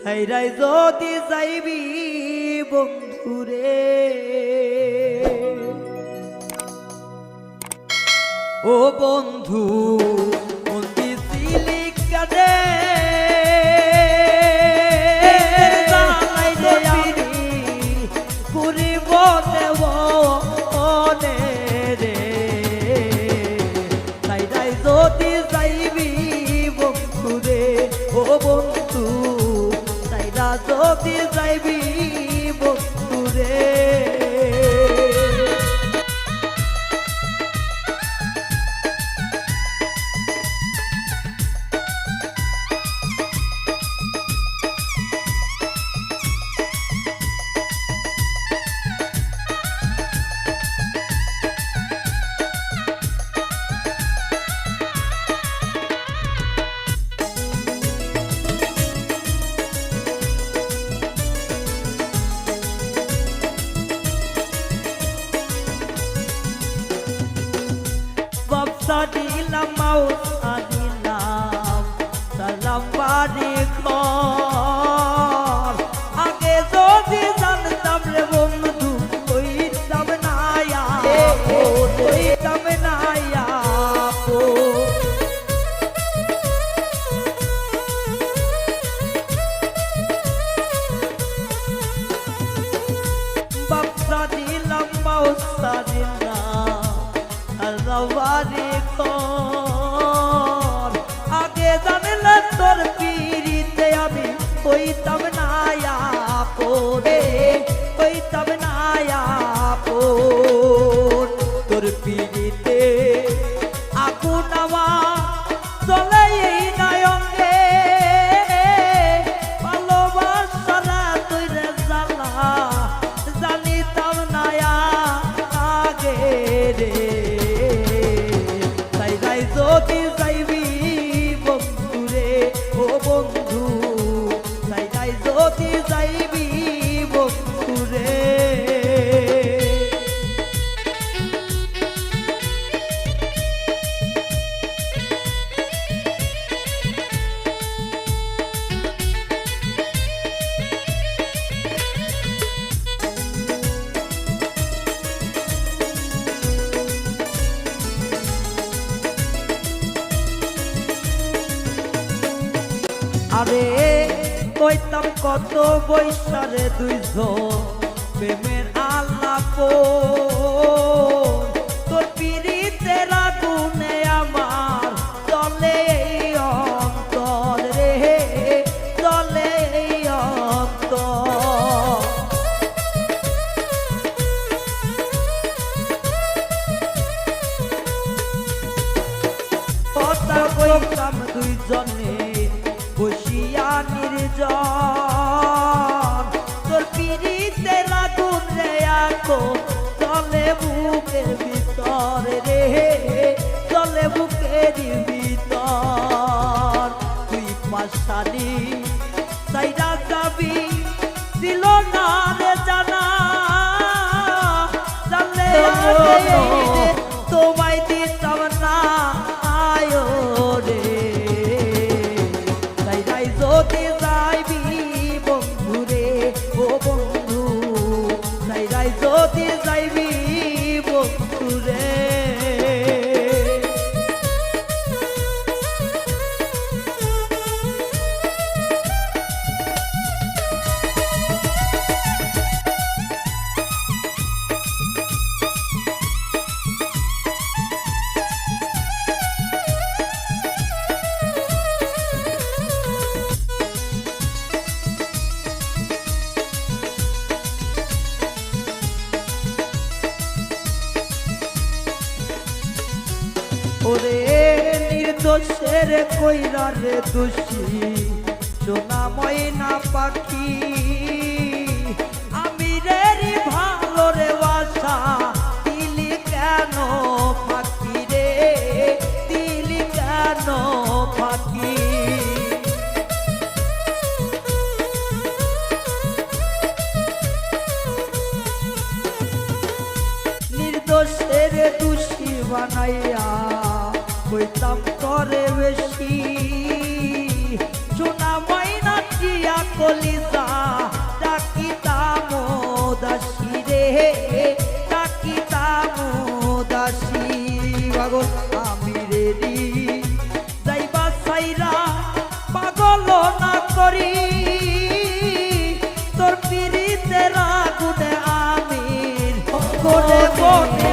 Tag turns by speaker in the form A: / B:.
A: সাইরাই যদি যাইবি বন্ধুরে ও বন্ধু মন দিছিলি কাজে যদি যাইবি বন্ধুরে ও বন্ধু সাইরা যদি যাইবি বন্ধুরে দিলাম মাউস দিলাম সালাম বাড়ি ঘর আগে যদি জানতাম রে বন্ধু কইতাম না কইতাম না বাপসা দিলাম মাউস দিলাম বাড়ি আগে জানলে তোর পিড়িতে আমি কইতাম না পরে কইতাম না তোর পিড়িতে আগুন আমার চলে এই নয়ঙ্গে ভালোবাসারা তুই রে জ্বালা জানিতাম না আগে রে যদি যাইবি বন্ধুরে ও বন্ধু সাইরাই যদি যাইবি বন্ধুরে আরে কইতাম কত বৈশারে দুইজন প্রেমের আলাপ তোর পিড়িতের আগুনে আমার চলে এই অন্তর রে চলে এই অন্তর কথা কইতাম দুইজনে বসিয়া নির্জন তোর পিড়িতে লাগুন রে আগুন চলে বুকের ভিতর রে চলে বুকের ভিতর তুই পাশানি সাইরা যাবি দিল না রে জানা জানলে তোমায় দিতাম না আয়ো রে যদি যাইবি বন্ধুরে ও বন্ধু সাইরাই যদি যাইবি বন্ধুরে ওরে নির্দোষের কইরা রে দোষী সোনা ময়না পাখি আমি রে ভালো রে বাসা দিলি কেন পাখি রে দিলি কেন পাখি নির্দোষের দোষী বানাইয়া কইতাম করে বেশি সোনা ময়না টিয়া কলিজা ডাকিতাম দাসী রে ডাকিতাম দাসী পাগল আমি রেডি যাইবা সাইরা পাগল না করি তোর পিরিতের আগুনে আমি কোনে বনে